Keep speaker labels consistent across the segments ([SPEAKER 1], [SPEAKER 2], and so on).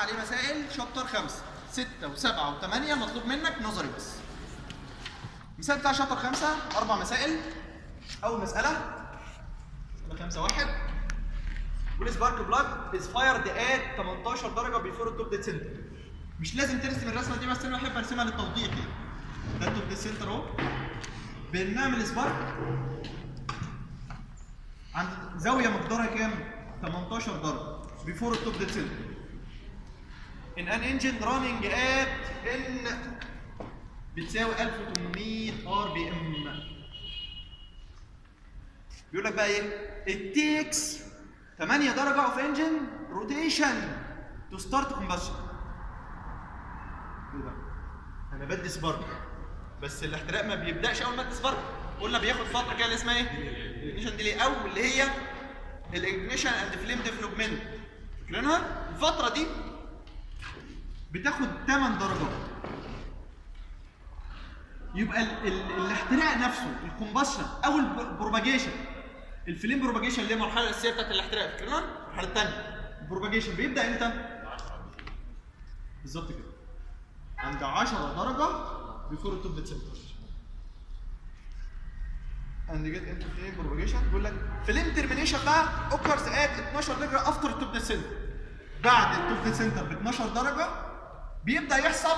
[SPEAKER 1] عليه مسائل شابتر 5 6 و7 و8 مطلوب منك نظري بس. المثال بتاع شابتر 5 4 مسائل. اول مساله 5-1 والسبارك بلاج از فايرد ات 18 درجه بيفور التوب ديد سنتر. مش لازم ترسم الرسمه دي بس انا بحب ارسمها للتوضيح كده. ده التوب ديد سنتر اهو. بنعمل سبارك عند زاويه مقدارها كام؟ 18 درجه بيفور التوب ديد سنتر. ان ان انجن راننج ات ان بتساوي 1800 ار بي ام. بيقول لك بقى ايه؟ it takes 8 درجه اوف انجن روتيشن تو ستارت كومبشن. ايه ده؟ انا بدي سبارك بس الاحتراق ما بيبداش اول ما ادي سبارك، قلنا بياخد فتره كده اللي اسمها ايه؟ الاجنيشن ديلي او اللي هي الاجنيشن اند فليم ديفلوبمنت. فاكرينها؟ الفتره دي بتاخد 8 درجات. يبقى الاحتراق نفسه الكومبشن او البروباجيشن، الفليم بروباجيشن اللي هي المرحله الاساسيه بتاعت الاحتراق، فاكرينها؟ المرحله الثانيه البروباجيشن بيبدا امتى؟ بالظبط كده عند 10 درجه بيفور التوب ديد سنتر. اند جيت انتو فليم بروباجيشن بيقول لك فليم ترمينيشن بقى اوكرز ات 12 درجه افتر التوب ديد سنتر. بعد التوب ديد سنتر ب 12 درجه بيبدا يحصل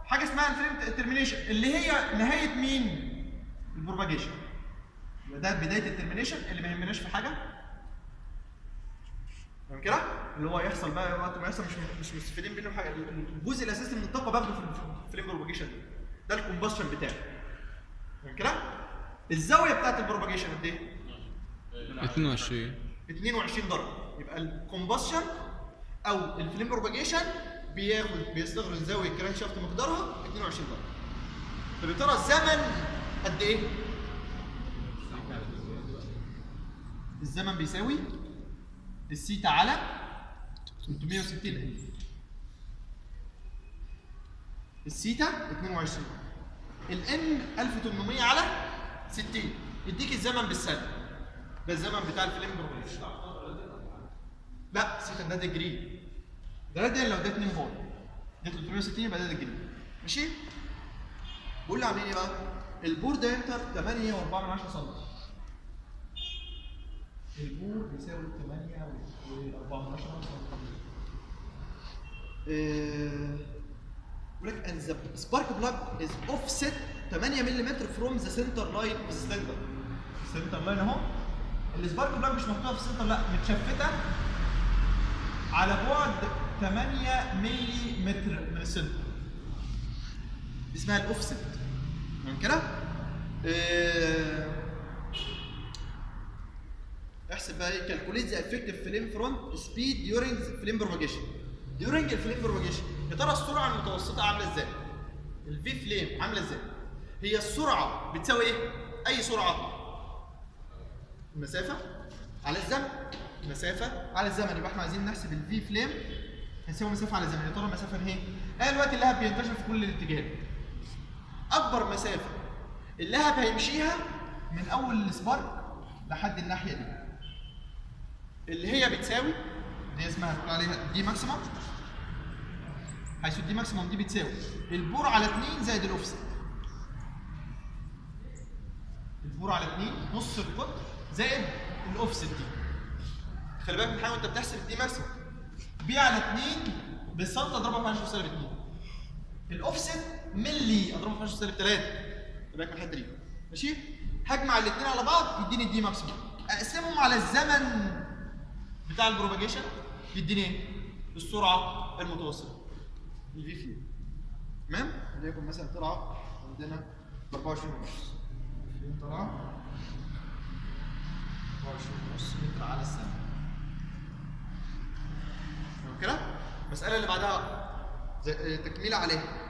[SPEAKER 1] حاجه اسمها الفليم ترمينيشن اللي هي نهايه مين؟ البروباجيشن. يبقى ده بدايه الترمينيشن اللي ما يهمناش في حاجه. فاهم كده؟ اللي هو يحصل بقى وقت ما يحصل مش مستفيدين منه حاجه. الجزء الاساسي من الطاقه باخده في الفليم بروباجيشن ده الكومبشن بتاعه. فاهم كده؟ الزاويه بتاعت البروباجيشن قد ايه؟ 22 درجه. يبقى الكومبشن او الفليم بروباجيشن بيستغرق زاويه الكرانك شافت مقدارها 22 درجه. طب يا ترى الزمن قد ايه؟ الزمن بيساوي السيتا على 360. السيتا 22 الان 1800 على 60 يديك الزمن بالسنه. ده الزمن بتاع الفليم بروباجيشن. لا سيتا ده ديجري. ده راديان لو ده 2 فولت. ده 360 يبقى ده ديجري. ماشي؟ بقول لي عاملين ايه بقى؟ البور دايمتر 8.4 سم. البور بيساوي 8.4 سم. بيقول لك ان ذا سبارك بلاج از اوفست 8 ملم فروم ذا سنتر لاين اوف السلندر. السنتر لاين اهو. السبارك بلاج مش محطوطه في السنتر، لا متشفته على بعد 8 ملم من السنتر. دي اسمها الاوفست. تمام كده؟ احسب بقى ايه؟ كالكوليت ذا افكتيف فليم فرونت سبيد ديورنج فليم بروباجيشن. ديورنج الفليم بروباجيشن يا ترى السرعه المتوسطه عامله ازاي؟ الفي فليم عامله ازاي؟ هي السرعه بتساوي ايه؟ اي سرعه؟ المسافه على الزمن. المسافه على الزمن. يبقى احنا عايزين نحسب الفي فليم هيساوي مسافه على الزمن. يا ترى المسافه ايه؟ الوقت اللهب بينتشر في كل الاتجاهات. اكبر مسافه اللهب هيمشيها من اول السبارك لحد الناحيه دي اللي هي بتساوي اللي هي اسمها بنقول عليها دي ماكسيمم، حيث الدي ماكسيمم دي بتساوي البور على 2 زائد الاوفست. البور على 2 نص القطر زائد الاوفست دي. خلي بالك من حاجه وانت بتحسب الدي ماكسيمم. بي على 2 بالسنتي اضربها في 10 سالب 2. الاوفست ملي اضربها في 10 سالب 3. خلي بالك من الحته دي. ماشي؟ هجمع الاثنين على بعض يديني الدي ماكسيمم. اقسمهم على الزمن بتاع البروباجيشن يديني ايه؟ السرعه المتوسطه. الفي فيو. تمام؟ وليكن مثلا طلع عندنا 24 ونص. طلع 24 ونص متر على الثانيه. تمام كده؟ المساله اللي بعدها تكمله عليها.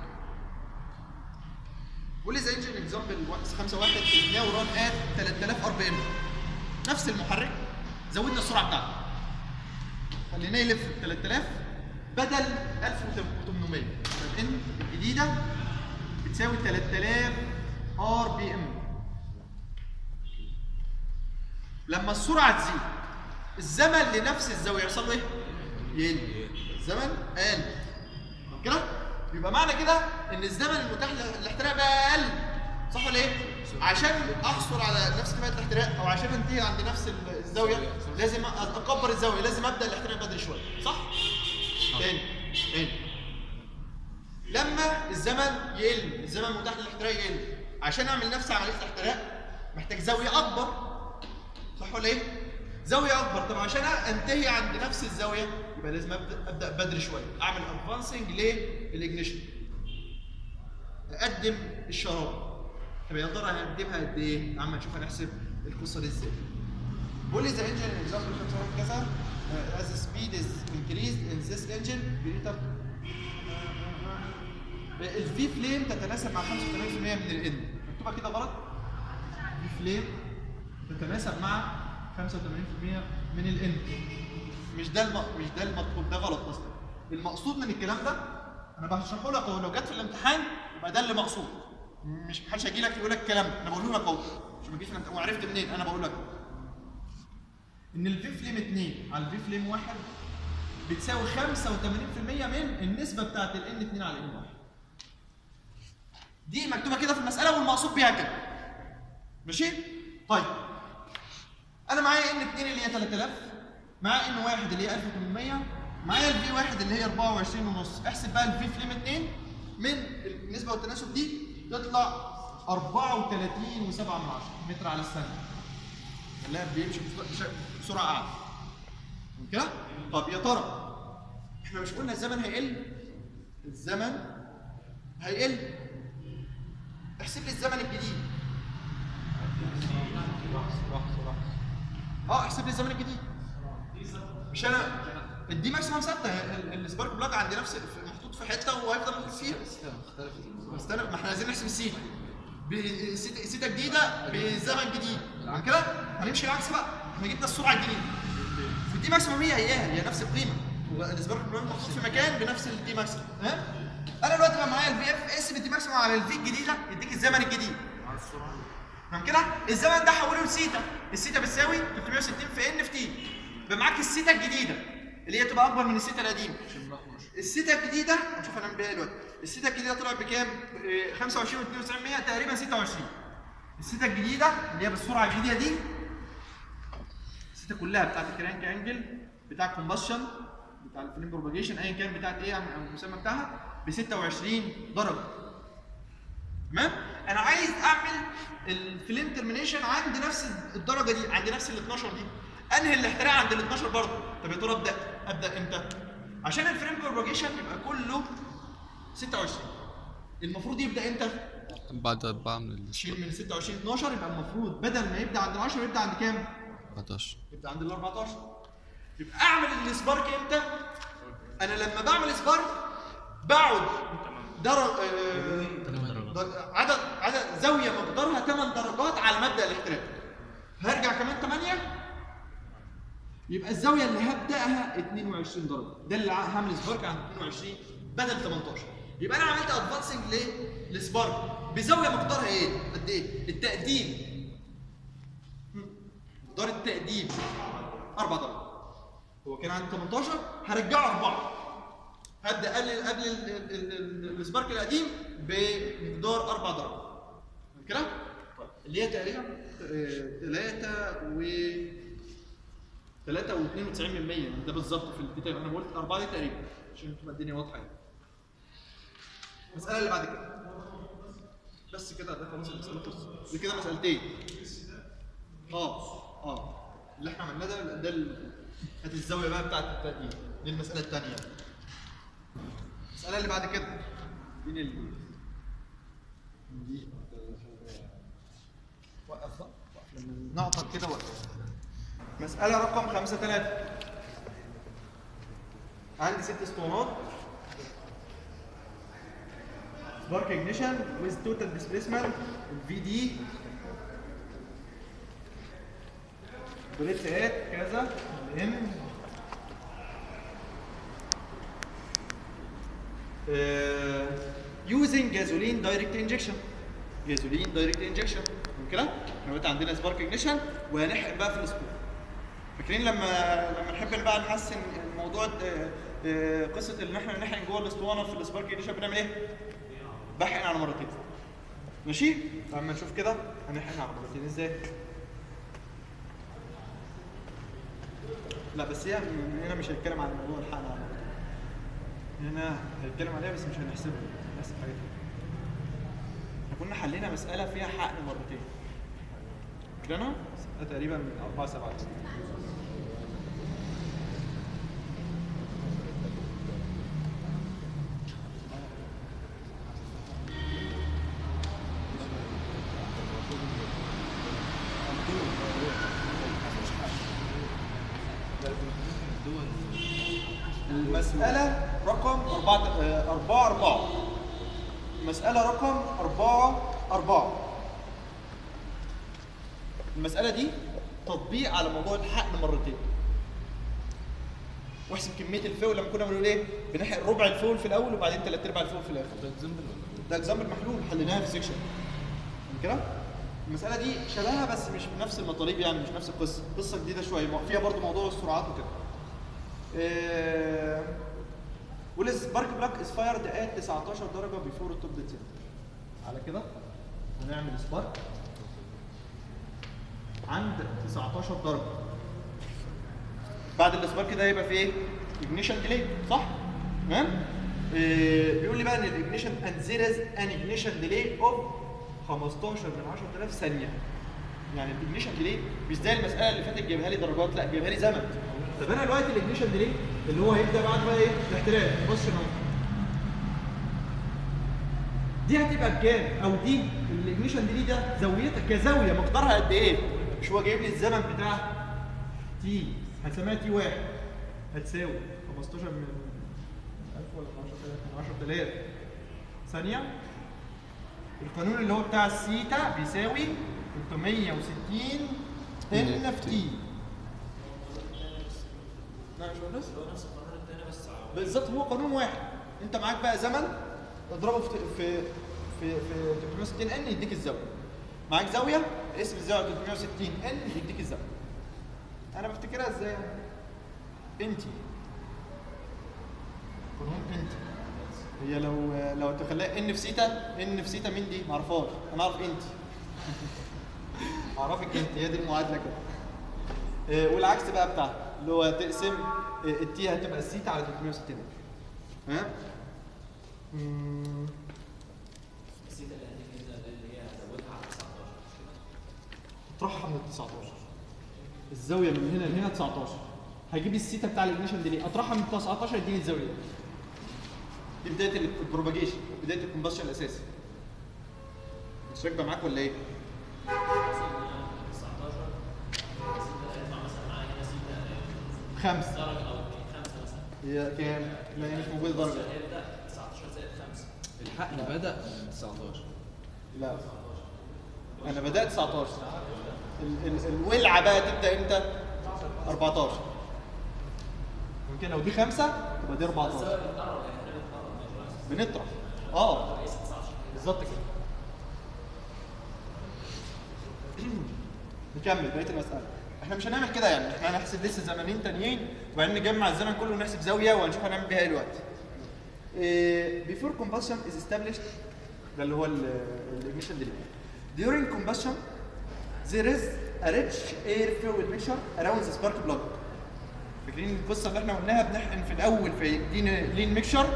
[SPEAKER 1] قول لي زي انجن اكزامبل 5-1 از ناو ران ات 3000 ار بي ام. نفس المحرك زودنا السرعه بتاعته. خليناه يلف 3000 بدل 1800. الان الجديده بتساوي 3000 ار بي ام. لما السرعه تزيد الزمن لنفس الزاويه يحصل له ايه؟ يقل. الزمن قل. يبقى معنى كده ان الزمن المتاح للاحتراق بقى اقل، صح ولا ايه؟ عشان احصل على نفس كفاءه الاحتراق او عشان انتهي عند نفس الزاويه لازم اكبر الزاويه، لازم ابدا الاحتراق بدري شويه، صح؟ تاني لما الزمن يقل، الزمن المتاح للاحتراق يقل، عشان اعمل نفس عمليه الاحتراق محتاج زاويه اكبر، صح ولا ايه؟ زاويه اكبر. طب عشان انتهي عند نفس الزاويه يبقى لازم ابدا بدري شويه، اعمل ادفانسنج للاجنيشن، اقدم الشراره. طب يا ترى هنقدمها قد ايه؟ يا عم نشوف هنحسب القصه دي ازاي. بيقول لي ذا انجن اكزامبل كذا as the speed is increased in this engine greater الفي فليم تتناسب مع 85% من الان، مكتوبه كده غلط. في فليم تتناسب مع 85% من الان، مش ده المطلوب، ده غلط اصلا. المقصود من الكلام ده انا بشرحه لك اهو، لو جت في الامتحان يبقى ده اللي مقصود، مش محدش هيجي لك يقول لك الكلام ده، انا بقوله لك اهو، مش ما تجيش في الامتحان وعرفت منين، انا بقول لك ان الفي فليم 2 على الفي فليم 1 بتساوي 85% من النسبه بتاعت الان 2 على الان 1. دي مكتوبه كده في المساله والمقصود بيها كده. ماشي؟ طيب انا معايا ان 2 اللي هي 3000، معايا ان 1 اللي هي 1800، معايا الفي 1 اللي هي 24.5. احسب بقى الفي فليم 2 من النسبه والتناسب دي تطلع 34.7 متر على الثانيه. اللاعب بيمشي بسرعه اعلى. كده؟ طب يا ترى احنا مش قلنا الزمن هيقل؟ الزمن هيقل. احسب لي الزمن الجديد. احسب لي الزمن الجديد. مش انا الدي ماكسيمم ثابته، السبارك بلاج عندي نفس محطوط في حته وهيفضل محطوط فيها. استنى، ما احنا عايزين نحسب السيتا. سيتا جديده بزمن جديد. عن كده هنمشي العكس بقى، احنا جبنا السرعه الجديده. الدي ماكسيمم هي نفس القيمه، السبارك بلاج محطوط في مكان بنفس الدي ماكسيمم. انا دلوقتي بقى معايا الفي اف اس بالدي ماكسيمم على الفي الجديده يديك الزمن الجديد. على السرعه. فاهم كده؟ الزمن ده حوله لسيتا، السيتا بتساوي 360 في ان في تي. يبقى معاك السيتا الجديده اللي هي تبقى اكبر من السيتا القديمه. السيتا الجديده هنشوف هنعمل بيها دلوقتي. السيتا الجديده طلعت بكام؟ 25.92 تقريبا 26. السيتا الجديده اللي هي بالسرعه الجديده دي، السيتا كلها بتاعت الكرانك انجل بتاع الكومبشن بتاع الفليم بروباجيشن ايا كان بتاعت ايه او المسمى بتاعها ب 26 درجه. تمام؟ انا عايز اعمل الفليم ترمينيشن عند نفس الدرجه دي، عند نفس ال 12 دي. انهي الاحتراق عند ال 12 برضه. طب يا ترى ابدا امتى؟ عشان الفريم بروباجيشن يبقى كله 26. المفروض يبدا امتى؟
[SPEAKER 2] بعد 4 من
[SPEAKER 1] شيل من 26 12 يبقى المفروض بدل ما يبدا عند ال 10 يبدا عند كام؟
[SPEAKER 2] 14.
[SPEAKER 1] يبدا عند ال 14. يبقى اعمل السبارك امتى؟ انا لما بعمل سبارك بقعد عدد زاويه مقدارها 8 درجات على مبدا الاحتراق. هرجع كمان 8 يبقى الزاويه اللي هبداها 22 درجه، ده اللي هعمل سبارك عند 22 بدل 18. يبقى انا عملت ادفانسنج للسبارك بزاويه مقدارها ايه؟ قد ايه؟ التقديم. مقدار التقديم 4 درجات. هو كان عند 18 هرجعه 4. هبدا اقلل قبل السبارك القديم بمقدار 4 درجات. كده؟ طيب اللي هي تقريبا 3.92% ده بالظبط في الكتاب. انا قلت 4 دي تقريبا عشان تبقى الدنيا واضحه يعني. المساله اللي بعد كده بس كده، ده خلاص المساله خلصت. دي كده مسالتين. اللي احنا عملناه ده هات الزاويه بقى بتاعت التقديم. دي المساله الثانيه. المساله اللي بعد كده دي وقف بقى، لما نعطل كده وقف. مسألة رقم 5-3. عندي 6 اسطوانات. سبارك ignition with total displacement VD بريتات كذا M using gasoline direct injection. كده؟ احنا دلوقتي عندنا سبارك ignition وهنحرق بقى في الاسطوانة. فاكرين لما نحب بقى نحسن موضوع قصه ان احنا نحقن جوه الاسطوانه في السبارك اجنيشن بنعمل ايه؟ بحقن على مرتين. ماشي؟ لما نشوف كده هنحقن على مرتين ازاي؟ لا بس هي هنا مش هنتكلم عن موضوع الحقن على مرتين. هنا هنتكلم عليها بس مش هنحسبها، هنحسب حاجات تانية. احنا كنا حلينا مساله فيها حقن مرتين. فاكرينها؟ تقريبا 4 7 المسألة رقم 4 المسألة رقم 4 المسألة دي تطبيق على موضوع الحقن مرتين. واحسب كمية الفول لما كنا بنقول ايه؟ بنحقن ربع الفول في الأول وبعدين 3/4 الفول في الآخر.
[SPEAKER 2] ده اكزامبل ولا
[SPEAKER 1] ده اكزامبل محلول حليناها في سيكشن. كده؟ المسألة دي شبهها بس مش بنفس المطالب يعني مش نفس القصة، قصة جديدة شوية فيها برضو موضوع السرعات وكده. والسبارك بلاك از فايرد ات 19 درجة بيفور التوب ديت سنتر. على كده هنعمل سبارك عند 19 درجة. بعد السبارك ده هيبقى في ايه؟ اجنيشن ديلي صح؟ تمام؟ بيقول لي بقى ان الاجنيشن اند ذير از ان اجنيشن ديلي اوف 15 من 10000 ثانية. يعني الاجنيشن ديلي مش زي المسألة اللي فاتت جايبها لي درجات، لا جايبها لي زمن. طب انا دلوقتي الاجنيشن ديلي اللي هو هيبدا بعد بقى ايه؟ الاحتراق. بص اهو. دي هتبقى بكام؟ او دي الاجنيشن ديلي ده زاويتها كزاويه مقدارها قد ايه؟ مش هو جايب لي الزمن بتاع تي، هنسميها تي 1 هتساوي 15 من 1000 ولا 10000 ثانيه. القانون اللي هو بتاع السيتا بيساوي 360 ان في تي. نفس القانون الثاني بس بالظبط هو قانون واحد. انت معاك بقى زمن اضربه في 360 ان يديك الزاويه. معاك زاويه اسم الزاويه 360 ان يديك الزاويه. انا بفتكرها ازاي؟ انتي قانون انتي هي لو تخليها ان في سيتا، ان في سيتا مين دي؟ معرفهاش. انا اعرف انتي اعرفك انت، هي دي المعادله كده. والعكس بقى بتاعها اللي هو تقسم التي هتبقى السيتا على 360. ها؟
[SPEAKER 3] السيتا اللي هي هزودها على 19
[SPEAKER 1] اطرحها من ال 19. الزاويه من هنا لهنا 19. هجيب لي السيتا بتاع الاجنيشن ديلي اطرحها من 19 يديني الزاويه دي. بدايه البروباجيشن، بدايه الكومبشن الاساسي. مش راكبه معاك ولا ايه؟ 5
[SPEAKER 3] درجة أو 5 مثلا.
[SPEAKER 1] هي كام؟ لا هي مش موجوده درجه.
[SPEAKER 3] هيبدأ 19 زائد 5.
[SPEAKER 2] الحقن بدأ من 19.
[SPEAKER 1] لا انا بدات 19. الولعه بقى تبدا امتى؟ 14. ممكن لو دي 5 تبقى دي 14. بنطرح بالظبط كده. نكمل بقيه المساله. احنا مش هنعمل كده يعني، احنا هنحسب لسه زمنين تانيين وبعدين نجمع الزمن كله ونحسب زاويه وهنشوف هنعمل بيها ايه دلوقتي. Before combustion is established ده اللي هو الاجنيشن ديلي. During combustion there is a rich air fuel mixture around the spark plug. فاكرين القصه اللي احنا قلناها؟ بنحقن في الاول فيدينا لين ميكشر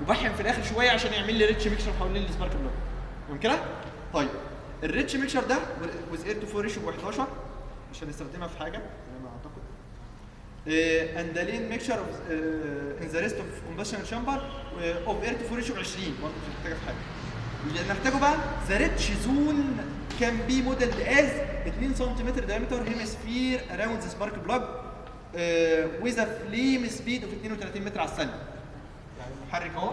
[SPEAKER 1] وبحقن في الاخر شويه عشان يعمل لي ريتش ميكشر حوالين السبارك بلوج. تمام كده؟ طيب الريتش ميكشر ده with air to fuel ratio 11 مش هنستخدمها في حاجه زي ما اعتقد. and the lean mixture of in the rest of combustion chamber of air to fuel ratio 20 برضه مش هنحتاجها في حاجه. اللي هنحتاجه بقى the rich zone can be modeled as 2 سم diameter hemisphere around the spark plug with a flame speed of 32 متر على الثانيه. يعني المحرك اهو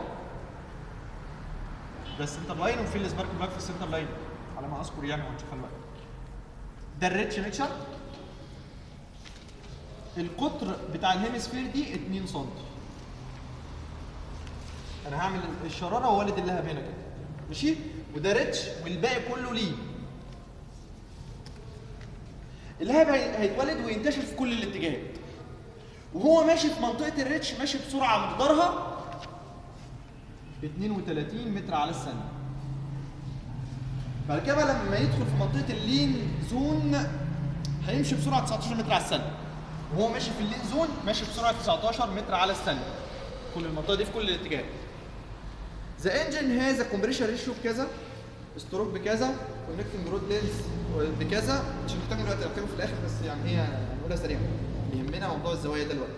[SPEAKER 1] ده السنتر لاين وفي السبارك بلاك في السنتر لاين على ما اذكر يعني وهنشوفها دلوقتي. ده الريتش ميكشر. القطر بتاع الهيمسفير دي 2 سم. انا هعمل الشراره ووالد اللهب هنا كده ماشي، وده ريتش والباقي كله ليه. اللهب هيتولد وينتشر في كل الاتجاهات وهو ماشي في منطقه الريتش ماشي بسرعه مقدارها 32 متر على الثانيه. بعد كده لما يدخل في منطقه اللين زون هيمشي بسرعه 19 متر على الثانيه. وهو ماشي في اللين زون ماشي بسرعه 19 متر على الثانيه. كل المنطقه دي في كل الاتجاهات. ذا انجن هاز كومبريشن ريشيو بكذا، ستروك بكذا، كونكتنج رود لينز بكذا. مش محتاج دلوقتي ارقامه في الاخر بس يعني هي هنقولها سريعا. يهمنا موضوع الزوايا ده دلوقتي.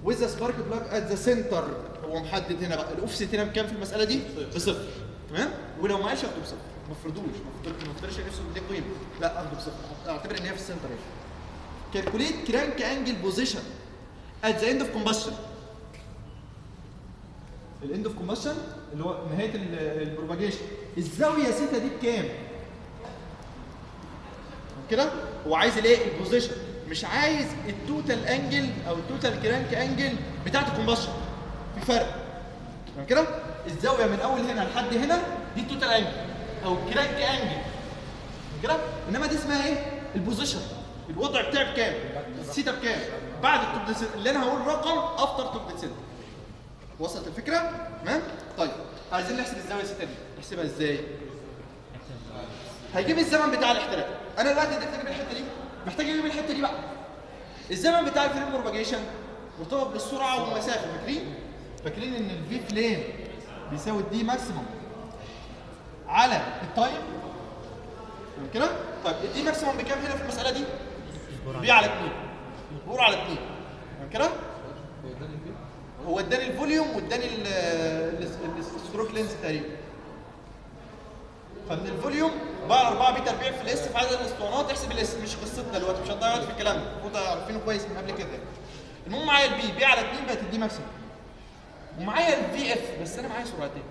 [SPEAKER 1] وذ سبارك بلاج ات ذا سنتر، هو محدد هنا بقى الاوفست هنا بكام في المساله دي؟ بصفر. تمام؟ ولو ما قالش اخده بصفر، ما افرضوش، ما افترضش نفسه بدي قيمه، لا اخده بصفر، اعتبر ان هي في السنتر اهي. كالكوليت كرانك انجل بوزيشن ات ذا اند اوف كومبشن. الاند اوف كومبشن اللي هو نهايه البروباجيشن، الزاويه سيتا دي بكام؟ كده هو عايز الايه؟ البوزيشن، مش عايز التوتال انجل او التوتال كرانك انجل بتاعت الكومبشن. في فرق. تمام كده؟ الزاويه من اول هنا لحد هنا دي التوتال انجل او الكرانك انجل. كده؟ انما دي اسمها ايه؟ البوزيشن. الوضع بتاعي بكام؟ السيتا بكام؟ بعد التوب ديد سنتر اللي انا هقول رقم افتر توب ديد سنتر. وصلت الفكره؟ تمام؟ طيب عايزين نحسب الزاويه سيتا دي، نحسبها ازاي؟ هيجيب الزمن بتاع الاحتراق. انا دلوقتي قدرت اجيب الحته دي، محتاج اجيب الحته دي بقى. الزمن بتاع الفريم بروباجيشن مرتبط بالسرعه والمسافه، فاكرين؟ فاكرين ان الفي فليم بيساوي الدي ماكسيموم على التايم. تمام كده؟ طيب الدي ماكسيموم بكام هنا في المساله دي؟ بي على 2. مجبور على 2. تمام كده؟ هو اداني الفوليوم واداني الستروك لينز تقريبا. فمن الفوليوم بقى 4 بي تربيع في الاس في عدد الاسطوانات. احسب الاس، مش قصتنا دلوقتي، مش هنضيع وقت في الكلام ده، المفروض عارفينه كويس من قبل كده. المهم معايا البي، بي على 2 بقت الدي ماكسيموم. ومعايا الفي اف، بس انا معايا سرعتين.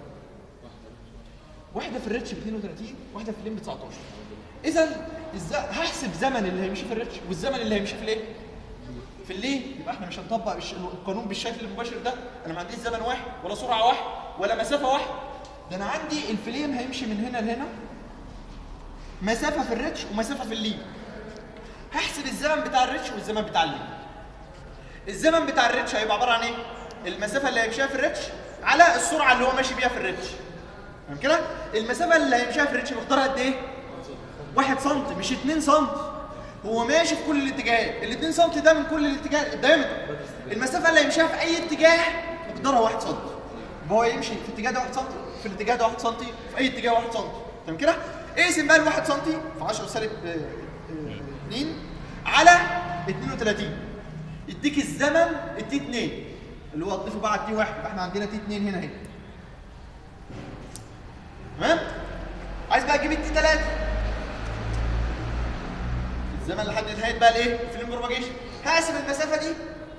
[SPEAKER 1] واحده في الريتش ب 32، واحده في اللين ب 19. اذا هحسب زمن اللي هيمشي في الريتش والزمن اللي هيمشي في الايه؟ في اللين. يبقى احنا مش هنطبق القانون بالشكل المباشر ده. انا ما عنديش زمن واحد ولا سرعه واحد ولا مسافه واحده. ده انا عندي الفليم هيمشي من هنا لهنا، مسافه في الريتش ومسافه في اللين. هحسب الزمن بتاع الريتش والزمن بتاع اللين. الزمن بتاع الريتش هيبقى عباره عن ايه؟ المسافه اللي هيمشيها في الريتش على السرعه اللي هو ماشي بيها في الريتش. تمام كده؟ المسافه اللي هيمشيها في الريتش مقدارها قد ايه؟ 1 سم مش 2 سم. هو ماشي في كل الاتجاهات، ال 2 سم ده من كل الاتجاهات الدايمتر. المسافه اللي هيمشيها في اي اتجاه مقدارها 1 سم. هو يمشي في الاتجاه ده 1 سم، في الاتجاه ده 1 سم، في اي اتجاه 1 سم. تمام كده؟ اقسم بقى ال 1 سم في 10 سالب 2 على 32 يديك الزمن التي 2 اللي هو تضيفه بقى على التي 1. يبقى احنا عندنا تي 2 هنا اهي. تمام؟ عايز بقى اجيب التي 3 الزمن لحد نهايه بقى الايه؟ الفليم بروباجيشن. هقسم المسافه دي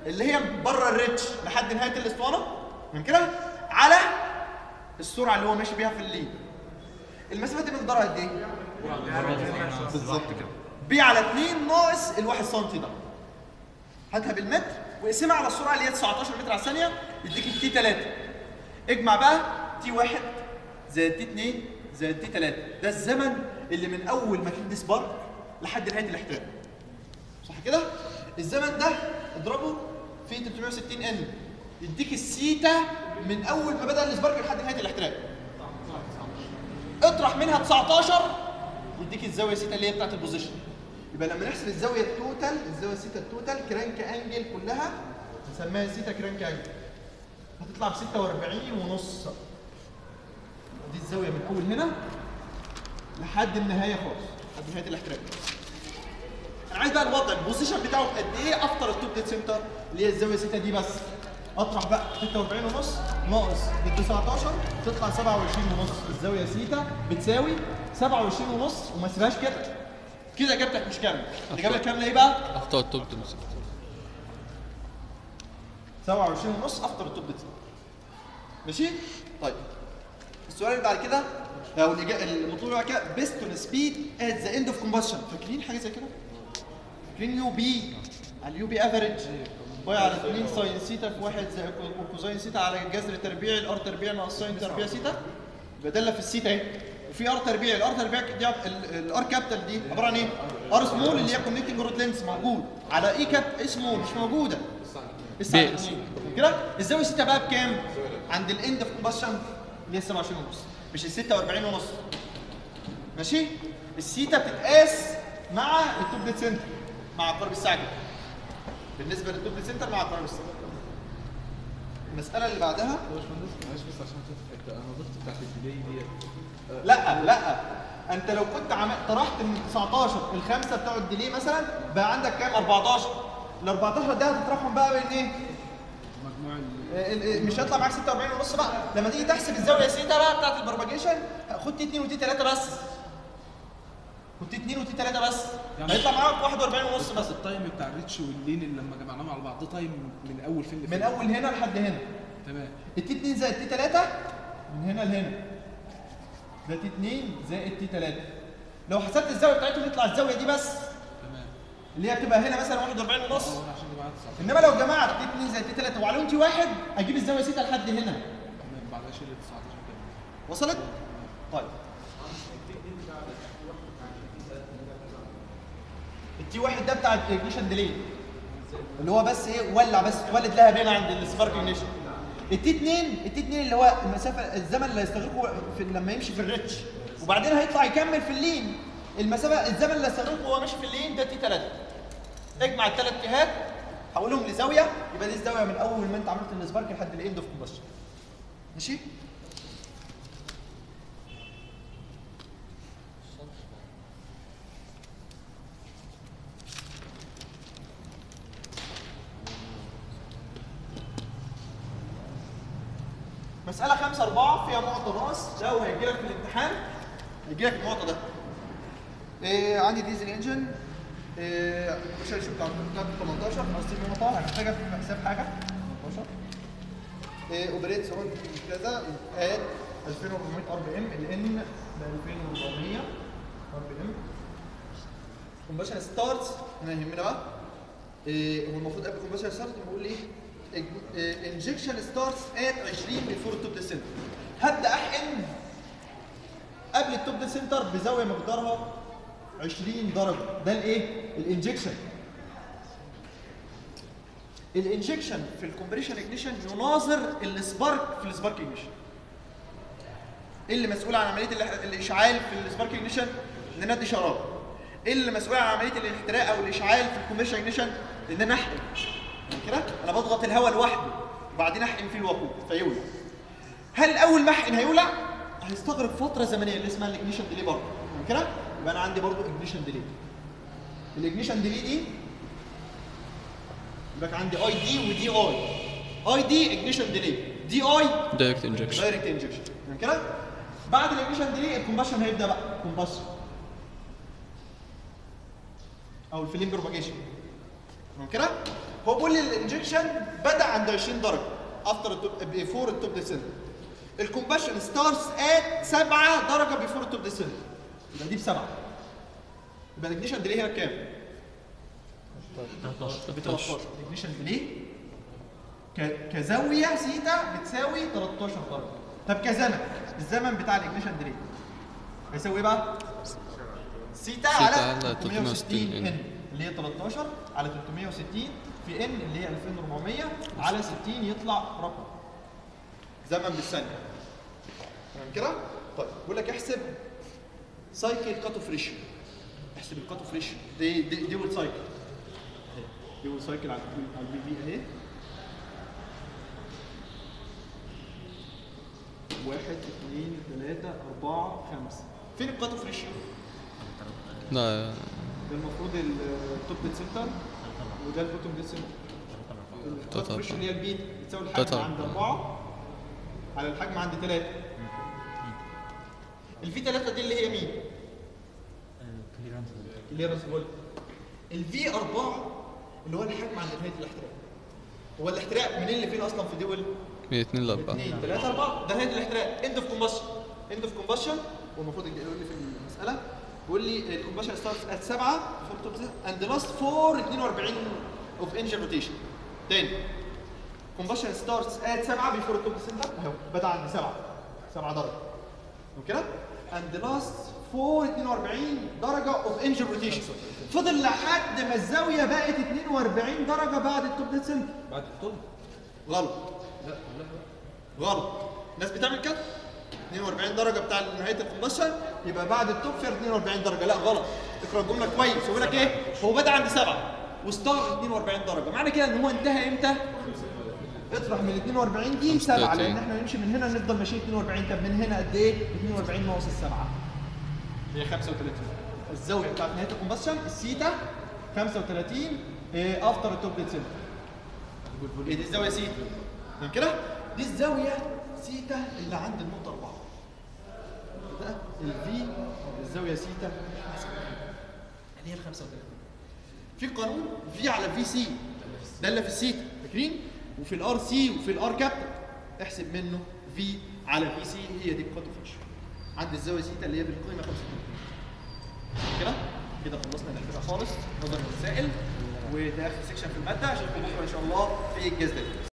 [SPEAKER 1] اللي هي بره الريتش لحد نهايه الاسطوانه من كده على السرعه اللي هو ماشي بيها في اللين. المسافه دي مقدارها قد ايه؟ بالظبط كده. بي على 2 ناقص ال1 سم ده. هاتها بالمتر واقسمها على السرعه اللي هي 19 متر على الثانيه يديك التي 3. اجمع بقى تي 1 زائد تي 2 زائد تي 3. ده الزمن اللي من اول ما تدي سبارك لحد نهايه الاحتراق. صح كده؟ الزمن ده اضربه في 360 ان يديك السيتا من اول ما بدا السبارك لحد نهايه الاحتراق. اطرح منها 19 يديك الزاويه سيتا اللي هي بتاعت البوزيشن. يبقى لما نحسب الزاويه التوتال، الزاويه سيتا التوتال كرانك انجل كلها نسميها سيتا كرانك انجل، هتطلع ب 46.5. دي الزاويه من اول هنا لحد النهايه خالص، لحد نهايه الاحتراق. انا عايز بقى الوضع البوزيشن بتاعه قد ايه افتر التوب ديد سنتر اللي هي الزاويه سيتا دي بس. اطرح بقى 46.5 ناقص ال 19 تطلع 27.5. الزاويه سيتا بتساوي 27.5 وما اسيبهاش كده. كده اجابتك مش كامله. الاجابه الكامله ايه بقى؟
[SPEAKER 2] افتر التوب ديد سنتر.
[SPEAKER 1] 27.5 افتر التوب ديد سنتر. ماشي؟ طيب السؤال اللي بعد كده او المطلوب بعد كده بيستون سبيد ات ذا اند اوف كومبشن. فاكرين حاجه زي كده؟ فاكرين يو بي على اليو بي افريج باي على 2 ساين سيتا في 1 زائد كوزاين سيتا على جذر تربيع الار تربيع ناقص ساين تربيع سيتا. بدل في السيتا اهي. وفي ار تربيع، الار تربيع دي الار كابيتال دي عباره عن ايه؟ ار سمول اللي هي كونكتنج رود لينس موجود على اي كاب سمول مش موجوده. 9 على 2 كده. الزاويه سيتا بقى بكام؟ عند الاند اوف كومبشن اللي هي 27 ونص، مش ال 46 ونص. ماشي؟ السيتا بتتقاس مع التوب ديد سنتر، مع عقارب الساعه كده. بالنسبه للتوب ديد سنتر مع عقارب الساعه. المساله اللي بعدها
[SPEAKER 2] معلش بس عشان تتأكد انا ضفت بتاعت الديلي دي
[SPEAKER 1] لا انت لو كنت طرحت من 19 الخمسه بتوع الديلي مثلا بقى عندك كام؟ 14. ال 14 ده هتطرحهم بقى بين ايه؟
[SPEAKER 2] مجموع
[SPEAKER 1] مش هيطلع معاك 46 ونص بقى. لما تيجي تحسب الزاويه سيتا بقى بتاعت البروباجيشن خد تي 2 وتي 3 بس. خد تي 2 وتي 3 بس
[SPEAKER 2] يعني
[SPEAKER 1] هيطلع معاك 41 ونص بس.
[SPEAKER 2] التايم بتاع الريتش واللين اللي لما جمعناهم على بعض ده تايم من اول فين لفين؟
[SPEAKER 1] من اول هنا لحد هنا.
[SPEAKER 2] تمام.
[SPEAKER 1] التي 2 زائد تي 3 من هنا لهنا. ده تي 2 زائد تي 3. لو حسبت الزاويه بتاعتهم يطلع الزاويه دي بس.
[SPEAKER 2] تمام.
[SPEAKER 1] اللي هي بتبقى هنا مثلا 41 ونص.
[SPEAKER 2] عشان جماعه 19.
[SPEAKER 1] انما لو جمعت تي 2 زائد تي 3 وعليهم تي 1 اجيب الزاويه سيتا لحد هنا.
[SPEAKER 2] تمام. بعدها شيل 19 كده.
[SPEAKER 1] وصلت؟ طيب. التي 1 ده بتاع الاجنيشن ديلي. اللي هو بس ايه ولع بس تولد لها بين عند السبارك اجنيشن. التي 2 اللي هو المسافه الزمن اللي هيستغرقه لما يمشي في الريتش وبعدين هيطلع يكمل في اللين. المسافه الزمن اللي هيستغرقه وهو ماشي في اللين ده تي 3. اجمع الثلاث جهات حولهم لزاويه يبقى دي الزاويه من اول ما انت عملت السبارك لحد الاند اوف كومبشن. ماشي؟ مسألة 5-4 فيها معطى راس ده وهيجي لك في الامتحان. هيجي لك المعطى ده. عندي ديزل انجن مش هنشوف بتاع 18 قصدي معطى هنحتاجها في حساب حاجة 18 اوبريتس اون كذا اد 2400 ار بي ام الان ب 2400 ار بي ام. كومبشن ستارتس هنا يهمنا بقى هو المفروض قبل كومبشن ستارت بقول ايه؟ انجكشن ستارتس ات 20 بيفور التوب ديد سنتر. هبدا احقن قبل التوب ديد سنتر بزاويه مقدارها 20 درجه. ده الايه؟ الانجكشن. الانجكشن في الكومبريشن اجنيشن يناظر السبارك في السبارك اجنيشن. ايه اللي مسؤول عن عمليه الاشعال في السبارك اجنيشن؟ ان انا ادي شراره. ايه اللي مسؤول عن عمليه الاحتراق او الاشعال في الكومبريشن اجنيشن؟ ان انا احقن. كده انا بضغط الهواء لوحده وبعدين احقن فيه الوقود فيولع. هل اول ما احقن هيولع؟ هيستغرق فتره زمنيه اللي اسمها الاجنيشن ديلي برضه. كده يبقى انا عندي برضه اجنيشن ديلي. الاجنيشن ديلي دي يبقى عندي اي دي ودي اي. اي دي اجنيشن ديلي، دي اي
[SPEAKER 4] دايركت انجكشن.
[SPEAKER 1] دايركت انجكشن. كده بعد الاجنيشن ديلي الكومبشن هيبدا بقى كومبشن او الفليم بروباجيشن. كده هو بيقول لي الانجكشن بدا عند 20 درجه افتر بيفور التوب ديد سنتر. الكومبشن ستارتس ات 7 درجه بيفور التوب ديد سنتر. يبقى دي ب7. يبقى الاجنيشن ديلي هنا بكام؟ ب 13. الاجنيشن ديلي كزاويه سيتا بتساوي 13 درجه. طب كزمن الزمن بتاع الاجنيشن ديلي هيساوي ايه بقى؟ سيتا على 360 ان اللي هي 13 على 360 في ان اللي هي 2400 على 60 يطلع رقم زمن بالثانيه. تمام كده؟ طيب بيقول لك احسب سايكل كات اوف ريشيو. احسب الكات اوف ريشيو دي اول سايكل اهي. دي اول سايكل على البي في اهي. 1 2 3 4 5. فين الكات اوف ريشيو؟
[SPEAKER 4] لا
[SPEAKER 1] ده المفروض التوب ديد سنتر وده البوتوم ديد سنتر. الكات اوف ريشيو اللي هي البيت بتساوي الحجم عند 4 على الحجم عند 3. الفي 3 دي اللي هي مين؟ كليرنس فولت. الفي 4 اللي هو الحجم عند نهايه الاحتراق. هو الاحتراق منين لفين اصلا في دول؟
[SPEAKER 4] من 2 ل 4.
[SPEAKER 1] 2 3 4 ده نهايه الاحتراق. اند اوف كومبشن. اند اوف كومبشن والمفروض يقول لي في المساله بيقول لي الكومبشن ستارتس ات 7 اند لاست فور 42 اوف انجن روتيشن. تاني كومبشن ستارتس ات 7 بيفور التوب سنتر اهو بدا عند 7 درجه. كده اند لاست فور 42 درجه اوف انجل روتيشن. فضل لحد ما الزاويه بقت 42 درجه بعد التوب ديد سنتر.
[SPEAKER 2] بعد الطب.
[SPEAKER 1] غلط.
[SPEAKER 2] لا
[SPEAKER 1] غلط. الناس بتعمل كده 42 درجه بتاع نهايه الكومبشن يبقى بعد التوب فير 42 درجه. لا غلط. اقرا الجمله كويس. هو بيقول لك ايه؟ هو بدا عند 7 واستغرق 42 درجه. معنى كده ان هو انتهى امتى؟ اطرح من 42 دي 7
[SPEAKER 4] 35.
[SPEAKER 1] لان احنا هنمشي من هنا نفضل ماشيين 42. طب من هنا قد ايه؟ 42 ناقص السبعه هي 35. الزاويه بتاعت نهايه الكومبشن السيتا 35 افتر التوب ديد سنتر. ايه دي الزاويه سيتا. تمام كده؟ دي الزاويه سيتا اللي عند النقطه 4. ده الفي الزاويه سيتا اللي هي ال 35. في قانون في على في سي ده اللي في السيتا فاكرين؟ وفي الار سي وفي الار كابتن احسب منه في على في سي هي دي الكوت اوف عند الزاويه سيتا اللي هي بالقيمه 35. كده كده خلصنا الاسئله خالص نظرا للمسائل وده اخر سيكشن في الماده عشان بكره ان شاء الله في الجزء ده.